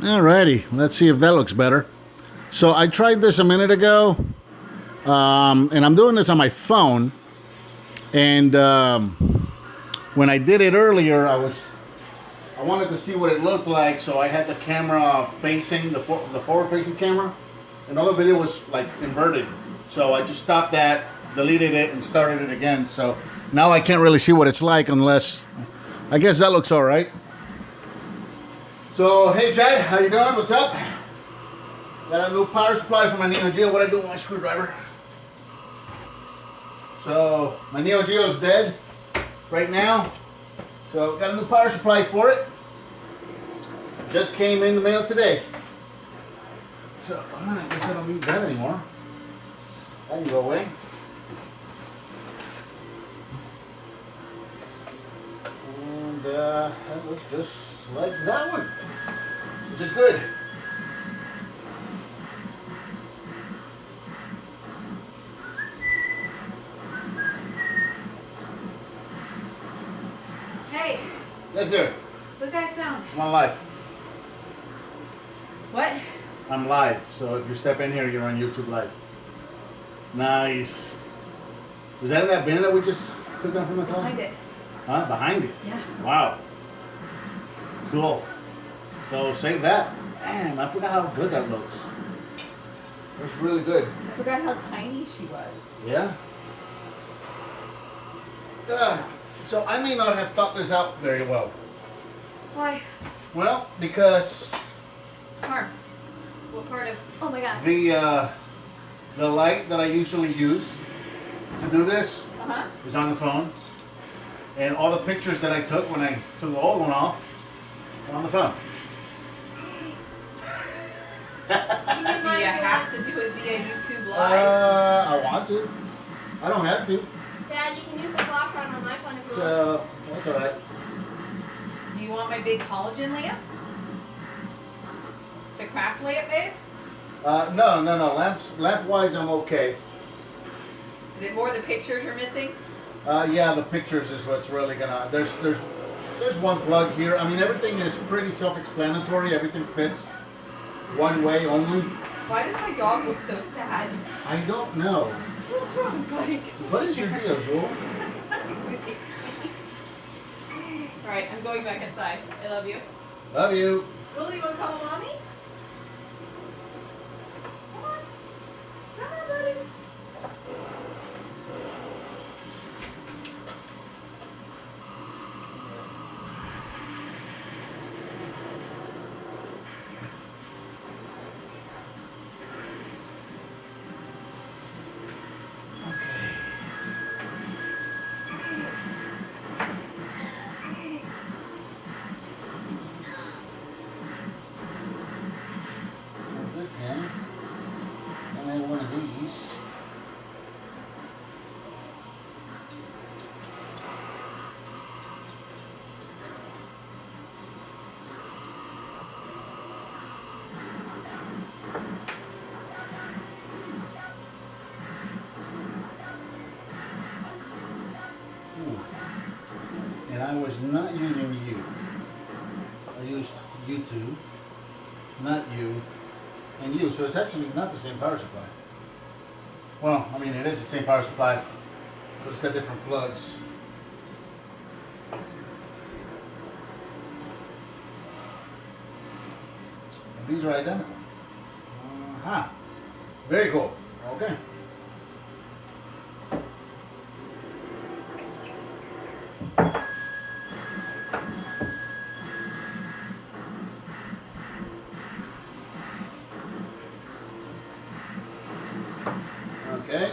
Alrighty, let's see if that looks better. So I tried this a minute ago, and I'm doing this on my phone. And when I did it earlier, I wanted to see what it looked like, so I had the camera facing the forward-facing camera, and all the video was like inverted. So I just stopped that, deleted it, and started it again. So now I can't really see what it's like unless, I guess that looks all right. So hey Jed, how you doing? What's up? Got a new power supply for my Neo Geo. What I do with my screwdriver? So my Neo Geo is dead right now. So got a new power supply for it. Just came in the mail today. So I guess I don't need that anymore. That can go away. And that looks just like that one, which is good. Hey. Yes, sir. Look, I found. I'm on live. What? I'm live, so if you step in here, you're on YouTube Live. Nice. Was that in that bin that we just took down from the car? Behind it. Huh? Behind it? Yeah. Wow. Cool. So save that. Man, I forgot how good that looks. Looks really good. I forgot how tiny she was. Yeah? So I may not have thought this out very well. Why? Well, because Harm. What part of? Oh my god. the light that I usually use to do this is on the phone. And all the pictures that I took when I took the old one off are on the phone. Do you have to do it via YouTube Live? I want to. I don't have to. Dad, you can use the flashlight on my phone if you want. So, that's alright. Do you want my big halogen lamp? The craft lamp, babe? No. Lamp-wise, I'm okay. Is it more the pictures you're missing? Yeah, the pictures is what's really gonna. There's one plug here. I mean, everything is pretty self-explanatory. Everything fits one way only. Why does my dog look so sad? I don't know. What's wrong, buddy? What is your deal, Jewel? Alright, I'm going back inside. I love you. Love you. Lily, you want to call mommy? Come on. Come on, buddy. This hand. And then one of these. And I was not using you. I used you two, not you, and you. So it's actually not the same power supply. Well, I mean, it is the same power supply, but it's got different plugs. And these are identical. Very cool. Okay. Okay.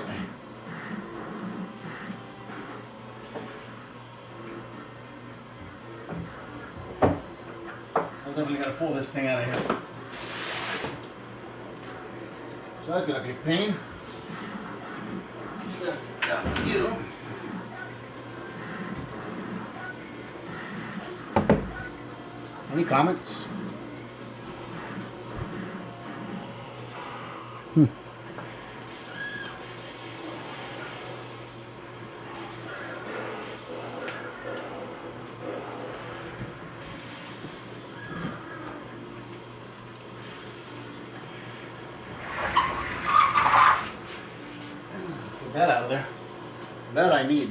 I'm definitely gonna pull this thing out of here. So that's gonna be a pain. Down you. Any comments? I need.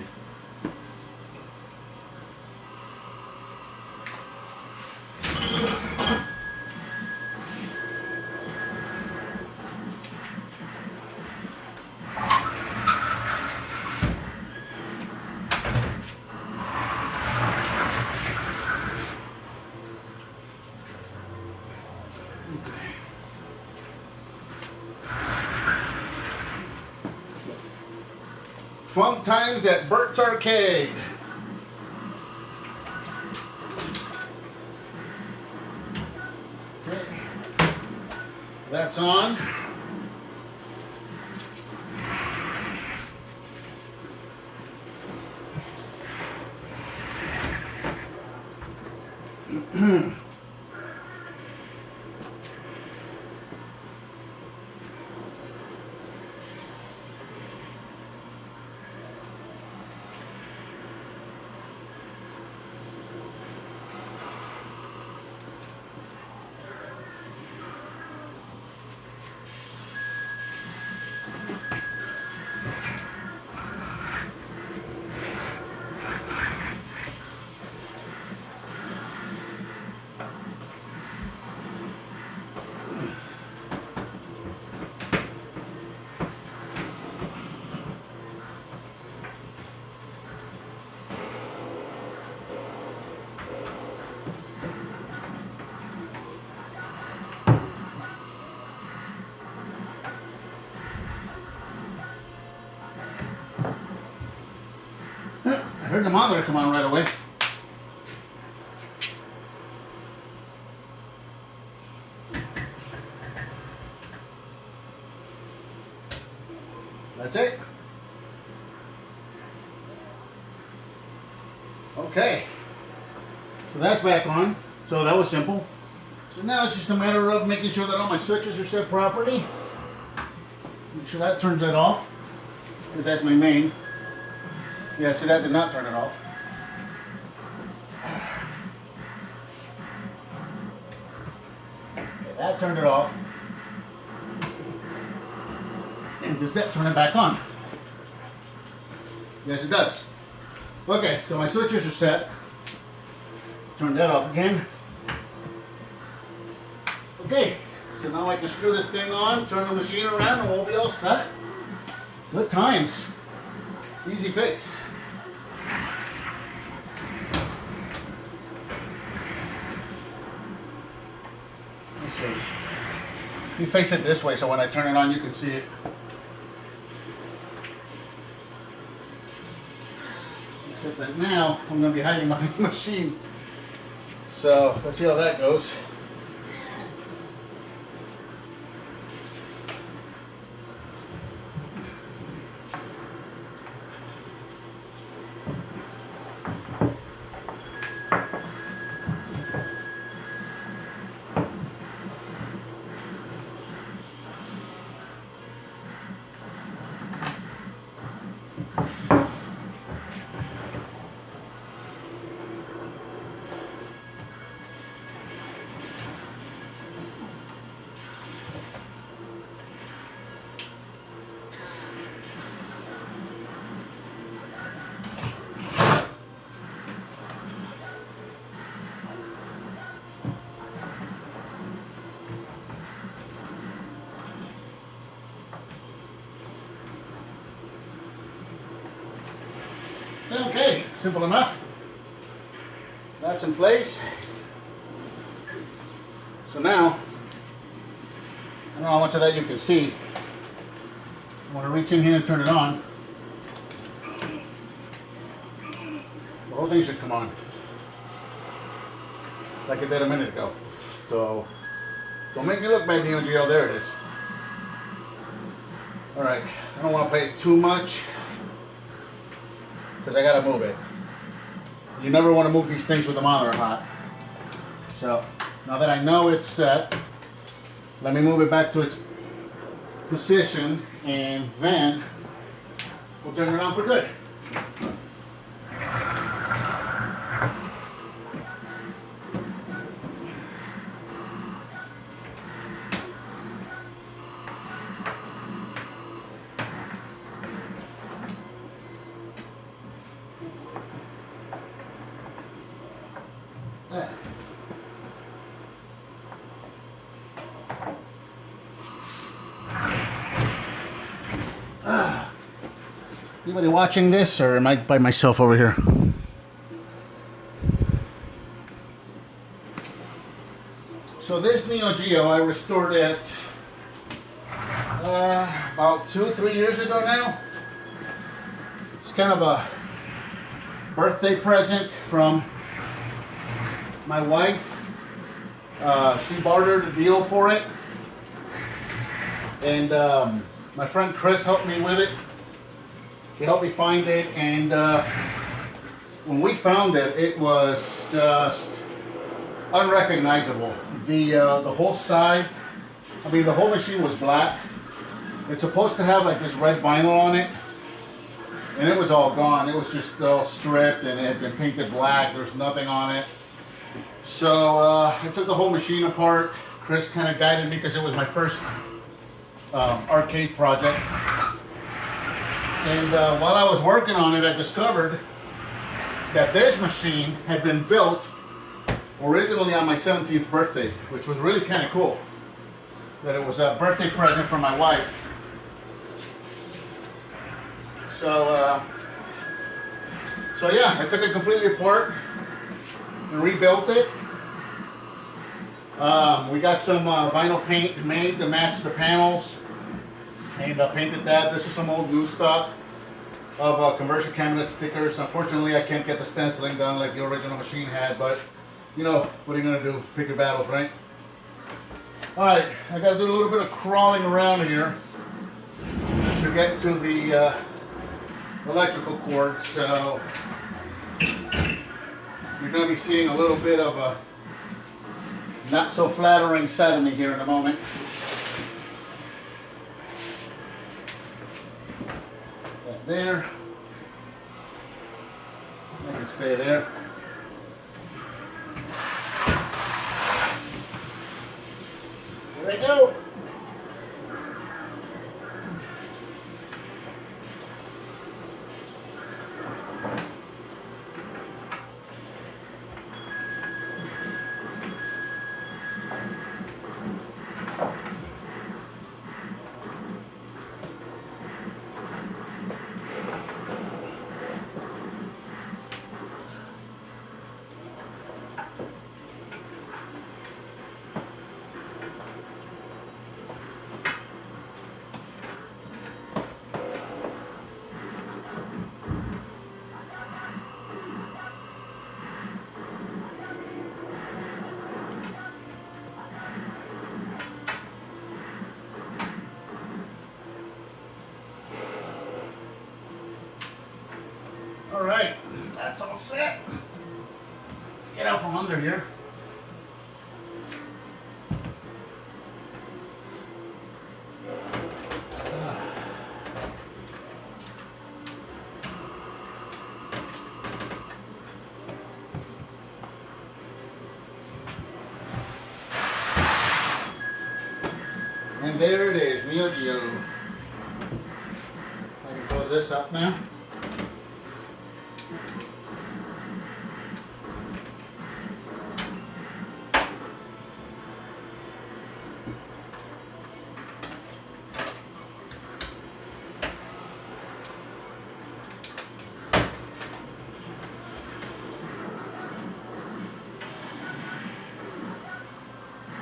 Fun times at Bert's Arcade. Okay. That's on. I heard the monitor come on right away. That's it. Okay. So that's back on. So that was simple. So now it's just a matter of making sure that all my switches are set properly. Make sure that turns that off, because that's my main. Yeah, see, that did not turn it off. Okay, that turned it off. And does that turn it back on? Yes, it does. Okay, so my switches are set. Turn that off again. Okay, so now I can screw this thing on, turn the machine around, and we'll be all set. Good times. Easy fix. Let's see. You face it this way so when I turn it on you can see it. Except that now I'm going to be hiding behind the machine. So let's see how that goes. Okay, simple enough. That's in place. So now, I don't know how much of that you can see. I want to reach in here and turn it on. The whole thing should come on. Like it did a minute ago. So, don't make me look bad, Neo Geo. There it is. Alright, I don't want to pay too much, because I gotta move it. You never want to move these things with the monitor hot. So now that I know it's set, let me move it back to its position, and then we'll turn it on for good. There. Anybody watching this, or am I by myself over here? So this Neo Geo, I restored it about 2-3 years ago now. It's kind of a birthday present from my wife. She bartered a deal for it, and my friend Chris helped me with it. He helped me find it, and when we found it, it was just unrecognizable. The whole side, I mean, the whole machine was black. It's supposed to have like this red vinyl on it, and it was all gone. It was just all stripped, and it had been painted black. There's nothing on it. So I took the whole machine apart. Chris kind of guided me because it was my first arcade project. And while I was working on it, I discovered that this machine had been built originally on my 17th birthday, which was really kind of cool. That it was a birthday present from my wife. So yeah, I took it completely apart and rebuilt it. We got some vinyl paint made to match the panels, and painted that. This is some old new stock of conversion cabinet stickers. Unfortunately, I can't get the stenciling done like the original machine had, but you know, what are you gonna do? Pick your battles, right? All right, I gotta do a little bit of crawling around here to get to the electrical cord, so you're going to be seeing a little bit of a not so flattering side of me here in a moment. That there. I can stay there. There we go. All right, that's all set. Get out from under here. And there it is, Neo Geo. I can close this up now.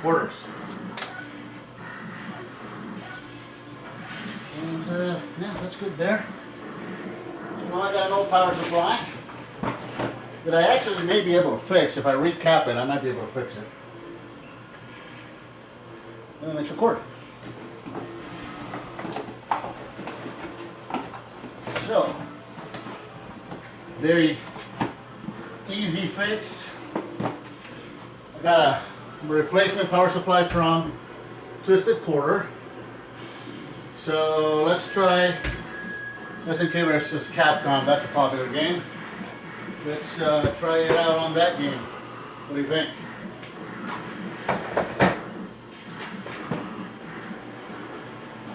Quarters. And yeah, that's good there. So now I got an old power supply that I actually may be able to fix. If I recap it, I might be able to fix it. And an extra cord. So, very easy fix. I got a replacement power supply from Twisted Quarter. So let's try, SNK versus Capcom, that's a popular game. Let's try it out on that game. What do you think?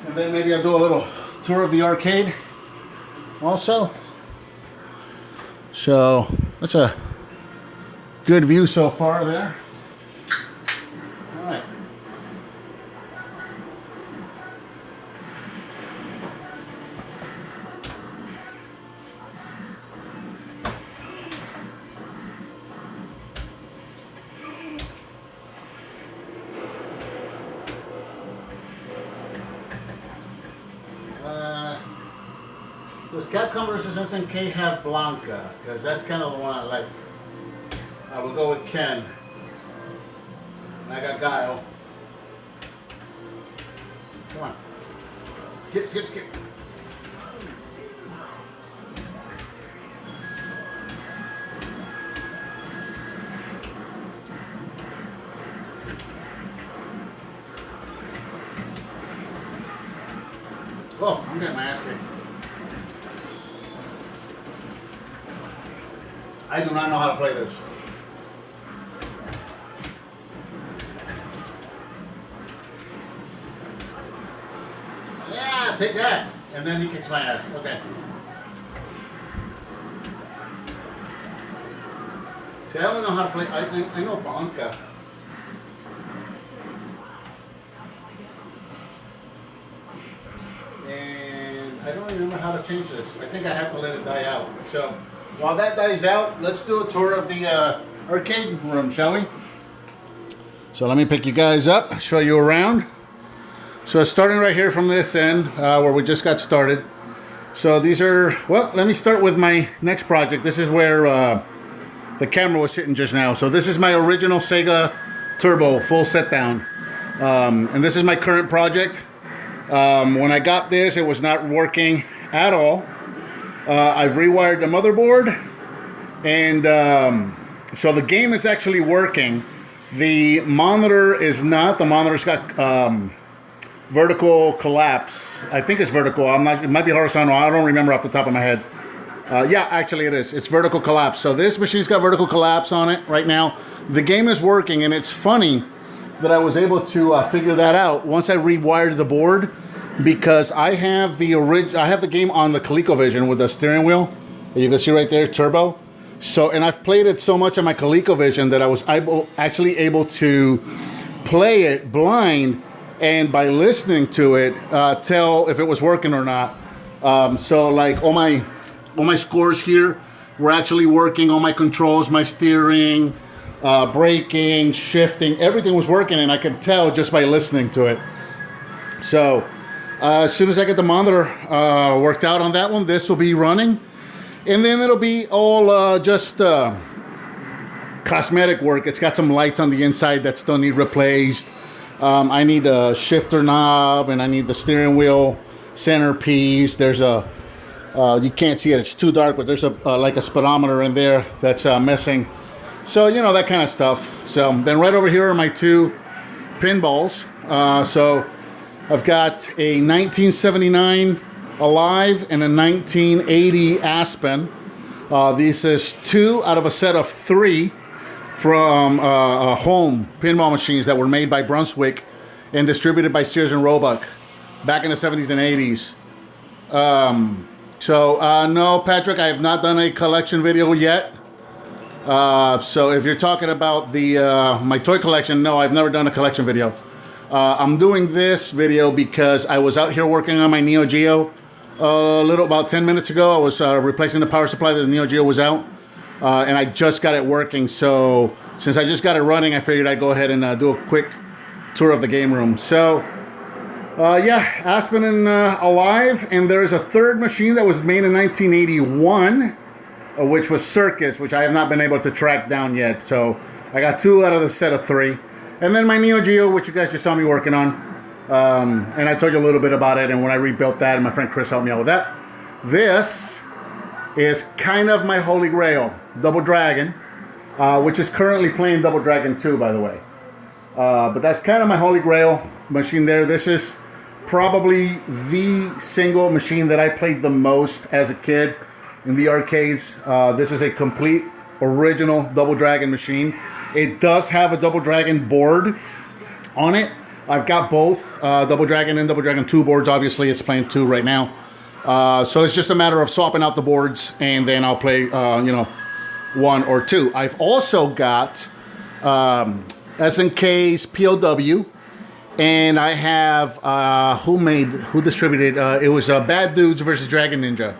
And then maybe I'll do a little tour of the arcade also. So that's a Good view so far there. All right. Does Capcom vs. SNK have Blanca? Because that's kind of the one I like. I will go with Ken. And I got Guile. Come on. Skip, skip, skip. Oh, I'm getting my ass kicked. I do not know how to play this. Yeah, take that. And then he kicks my ass. Okay. See, I don't know how to play. I know Blanca. And I don't remember how to change this. I think I have to let it die out. So while that dies out, let's do a tour of the arcade room, shall we? So let me pick you guys up, show you around. So starting right here from this end, where we just got started. So these are, well, let me start with my next project. This is where the camera was sitting just now. So this is my original Sega Turbo full set down. And this is my current project. When I got this, it was not working at all. I've rewired the motherboard, and so the game is actually working. The monitor is not. The monitor's got vertical collapse. I think it's vertical. I'm not. It might be horizontal. I don't remember off the top of my head. Yeah, actually it is. It's vertical collapse. So this machine's got vertical collapse on it right now. The game is working, and it's funny that I was able to figure that out once I rewired the board, because I have the game on the ColecoVision with the steering wheel. You can see right there, turbo. So, and I've played it so much on my ColecoVision that I was actually able to play it blind, and by listening to it, tell if it was working or not. So like all my scores here were actually working. All my controls, my steering, braking, shifting, everything was working, and I could tell just by listening to it. So as soon as I get the monitor worked out on that one, this will be running, and then it'll be all just cosmetic work. It's got some lights on the inside that still need replaced. I need a shifter knob, and I need the steering wheel centerpiece. There's a you can't see it, it's too dark, but there's a like a speedometer in there that's missing. So, you know, that kind of stuff. So then right over here are my two pinballs. So I've got a 1979 Alive and a 1980 Aspen. This is 2 out of a set of 3 from home pinball machines that were made by Brunswick and distributed by Sears and Roebuck back in the 70s and 80s. No, Patrick, I have not done a collection video yet. So if you're talking about the my toy collection, no, I've never done a collection video. I'm doing this video because I was out here working on my Neo Geo about 10 minutes ago. I was replacing the power supply that the Neo Geo was out, and I just got it working. So since I just got it running, I figured I'd go ahead and do a quick tour of the game room. So yeah, Aspen and Alive, and there's a third machine that was made in 1981, which was Circus, which I have not been able to track down yet. So I got 2 out of the set of 3. And then my Neo Geo, which you guys just saw me working on. And I told you a little bit about it, and when I rebuilt that, and my friend Chris helped me out with that. This is kind of my holy grail, Double Dragon, which is currently playing Double Dragon 2, by the way. But that's kind of my holy grail machine there. This is probably the single machine that I played the most as a kid in the arcades. This is a complete original Double Dragon machine. It does have a Double Dragon board on it. I've got both Double Dragon and Double Dragon 2 boards. Obviously, it's playing 2 right now. So it's just a matter of swapping out the boards, and then I'll play, 1 or 2. I've also got SNK's POW, and I have who distributed? It was Bad Dudes versus Dragon Ninja,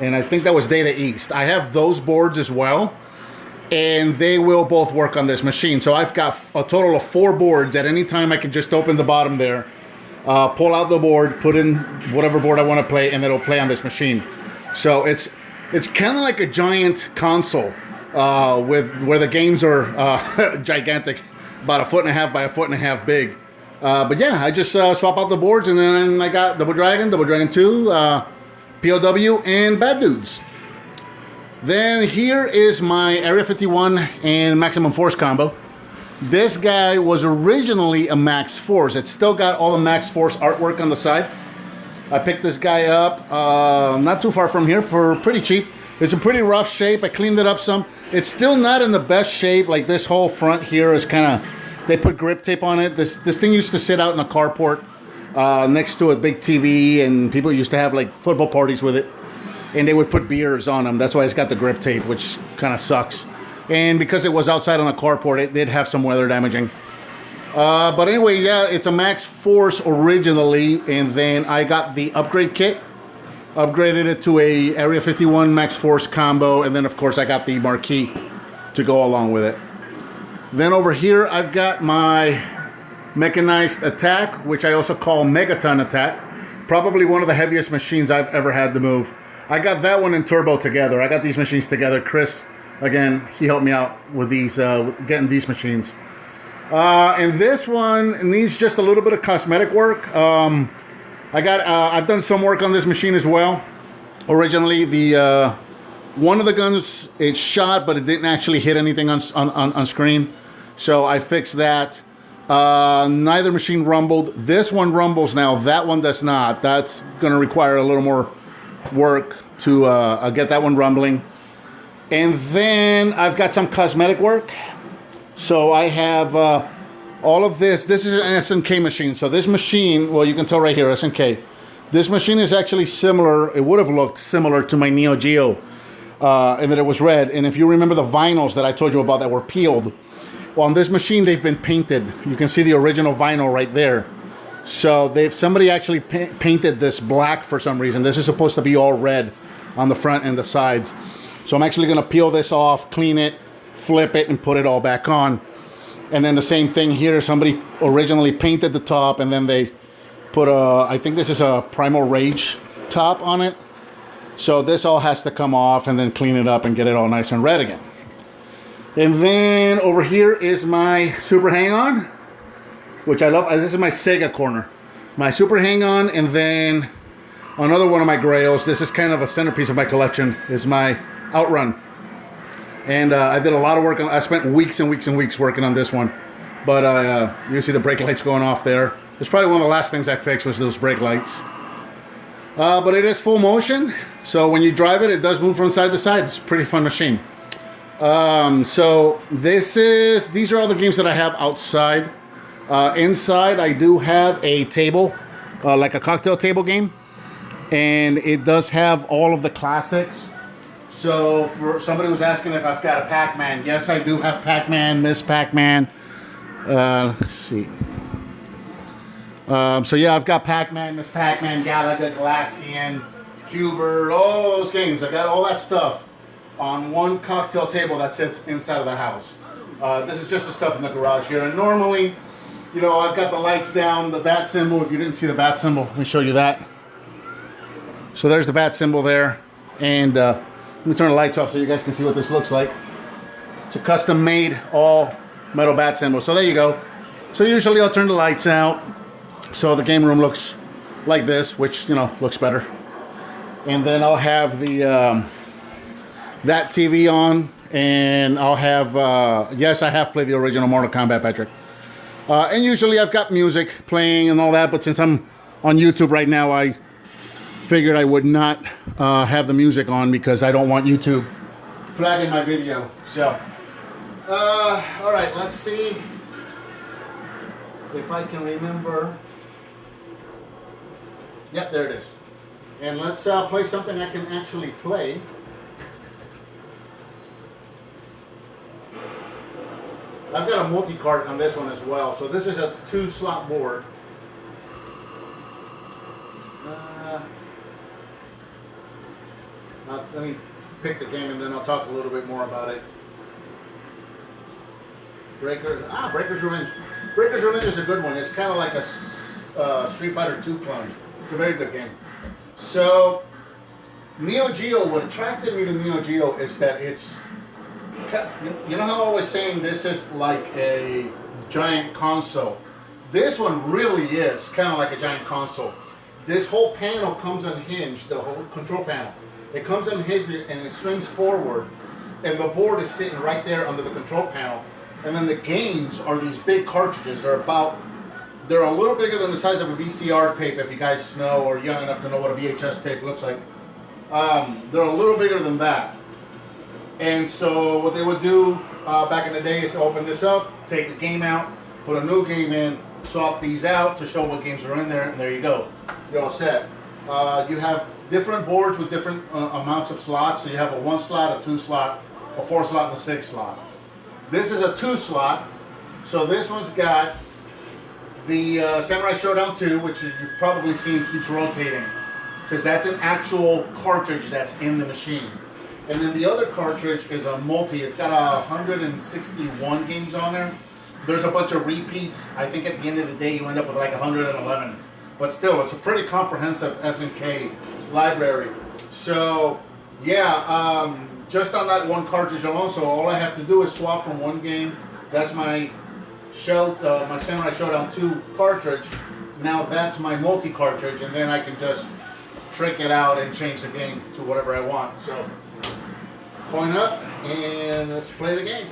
and I think that was Data East. I have those boards as well, and they will both work on this machine. So I've got a total of 4 boards. At any time, I can just open the bottom there, pull out the board, put in whatever board I want to play, and it'll play on this machine. So it's kind of like a giant console with where the games are gigantic, about 1.5 by 1.5 big. But yeah, I just swap out the boards, and then I got Double Dragon 2, POW, and Bad Dudes. Then here is my Area 51 and Maximum Force combo. This guy was originally a Max Force. It's still got all the Max Force artwork on the side. I picked this guy up not too far from here for pretty cheap. It's in pretty rough shape. I cleaned it up some. It's still not in the best shape. Like this whole front here is kind of, they put grip tape on it. This thing used to sit out in a carport next to a big TV, and people used to have like football parties with it. And they would put beers on them. That's why it's got the grip tape, which kind of sucks. And because it was outside on a carport, it did have some weather damaging. But anyway, yeah, it's a Max Force originally, and then I got the upgrade kit, upgraded it to a Area 51 Max Force combo, and then of course I got the marquee to go along with it. Then over here I've got my mechanized attack, which I also call Megaton attack. Probably one of the heaviest machines I've ever had to move. I got that one and Turbo together. I got these machines together. Chris, again, he helped me out with these, getting these machines. And this one needs just a little bit of cosmetic work. I've done some work on this machine as well. Originally, the one of the guns, it shot, but it didn't actually hit anything on screen. So I fixed that. Neither machine rumbled. This one rumbles now. That one does not. That's going to require a little more work to get that one rumbling. And then I've got some cosmetic work. So I have all of this. This is an SNK machine. So this machine, well, you can tell right here, SNK. This machine is actually similar. It would have looked similar to my Neo Geo in that it was red. And if you remember the vinyls that I told you about that were peeled, well, on this machine, they've been painted. You can see the original vinyl right there. So somebody actually painted this black for some reason. This is supposed to be all red on the front and the sides. So I'm actually going to peel this off, clean it, flip it, and put it all back on. And then the same thing here. Somebody originally painted the top, and then they put I think this is a Primal Rage top on it. So this all has to come off and then clean it up and get it all nice and red again. And then over here is my Super Hang-On, which I love. This is my Sega corner. My Super Hang-On, and then another one of my grails. This is kind of a centerpiece of my collection, is my Outrun. And I did a lot of work on. I spent weeks and weeks and weeks working on this one. But you see the brake lights going off there. It's probably one of the last things I fixed was those brake lights. But it is full motion, so when you drive it, it does move from side to side. It's a pretty fun machine. So these are all the games that I have outside. Inside, I do have a table, like a cocktail table game, and it does have all of the classics. So for somebody was asking if I've got a Pac-Man, yes, I do have Pac-Man, Miss Pac-Man. Let's see. So yeah, I've got Pac-Man, Miss Pac-Man, Galaga, Galaxian, Q*bert, all those games. I got all that stuff on one cocktail table that sits inside of the house. This is just the stuff in the garage here. And normally, you know, I've got the lights down, the bat symbol. If you didn't see the bat symbol, let me show you that. So there's the bat symbol there. And let me turn the lights off so you guys can see what this looks like. It's a custom made all metal bat symbol. So there you go. So usually I'll turn the lights out so the game room looks like this, which, you know, looks better. And then I'll have the that TV on, and I'll have yes, I have played the original Mortal Kombat, Patrick. And usually I've got music playing and all that, but since I'm on YouTube right now, I figured I would not have the music on because I don't want YouTube flagging my video. So, all right, let's see if I can remember. Yep, there it is. And let's play something I can actually play. I've got a multi-cart on this one as well. So this is a 2-slot board. Let me pick the game and then I'll talk a little bit more about it. Breaker's Revenge. Breaker's Revenge is a good one. It's kind of like a Street Fighter 2 clone. It's a very good game. So, Neo Geo, what attracted me to Neo Geo is that it's, you know how I was saying this is like a giant console? This one really is kind of like a giant console. This whole panel comes unhinged, the whole control panel. It comes unhinged and it swings forward, and the board is sitting right there under the control panel. And then the games are these big cartridges. They're a little bigger than the size of a VCR tape, if you guys know or young enough to know what a VHS tape looks like. They're a little bigger than that. And so what they would do back in the day is open this up, take the game out, put a new game in, swap these out to show what games are in there, and there you go. You're all set. You have different boards with different amounts of slots. So you have a 1-slot, a 2-slot, a 4-slot, and a 6-slot. This is a 2-slot. So this one's got the Samurai Showdown 2, which you've probably seen keeps rotating, because that's an actual cartridge that's in the machine. And then the other cartridge is a multi. It's got 161 games on there. There's a bunch of repeats. I think at the end of the day you end up with like 111. But still, it's a pretty comprehensive SNK library. So, yeah, just on that one cartridge alone, so all I have to do is swap from one game. That's my my Samurai Showdown 2 cartridge. Now that's my multi-cartridge, and then I can just trick it out and change the game to whatever I want. So, coin up, and let's play the game.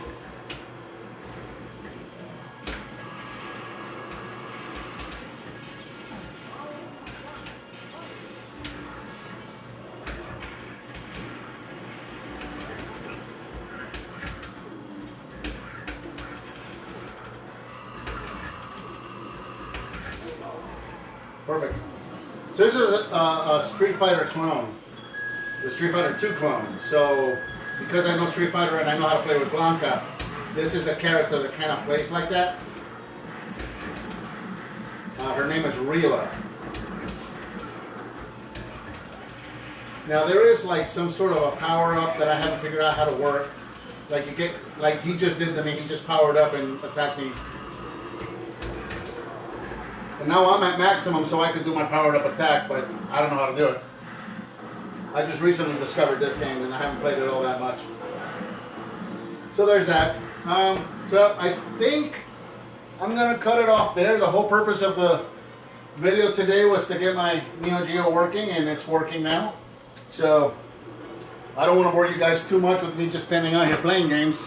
Perfect. So this is a Street Fighter clone, the Street Fighter 2 clone. So because I know Street Fighter and I know how to play with Blanca, this is the character that kind of plays like that. Her name is Rila. Now there is like some sort of a power up that I haven't figured out how to work. Like you get, like he just did to me. He just powered up and attacked me. And now I'm at maximum, so I could do my powered up attack, but I don't know how to do it. I just recently discovered this game, and I haven't played it all that much. So there's that. So I think I'm gonna cut it off there. The whole purpose of the video today was to get my Neo Geo working, and it's working now. So I don't want to bore you guys too much with me just standing out here playing games.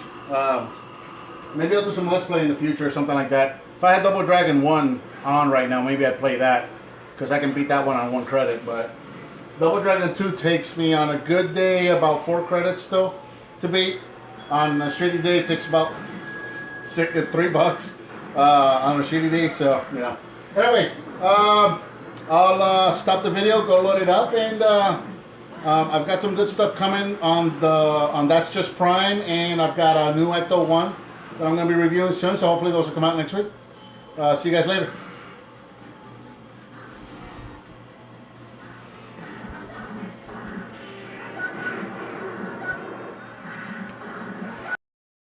Maybe I'll do some Let's Play in the future or something like that. If I had Double Dragon 1 on right now, maybe I'd play that, because I can beat that one on 1 credit. But Double Dragon 2 takes me on a good day about 4 credits still to beat. On a shitty day it takes about $3 on a shitty day, so you know. Anyway, I'll stop the video, go load it up, and I've got some good stuff coming on That's Just Prime, and I've got a new Ecto 1 that I'm going to be reviewing soon, so hopefully those will come out next week. See you guys later.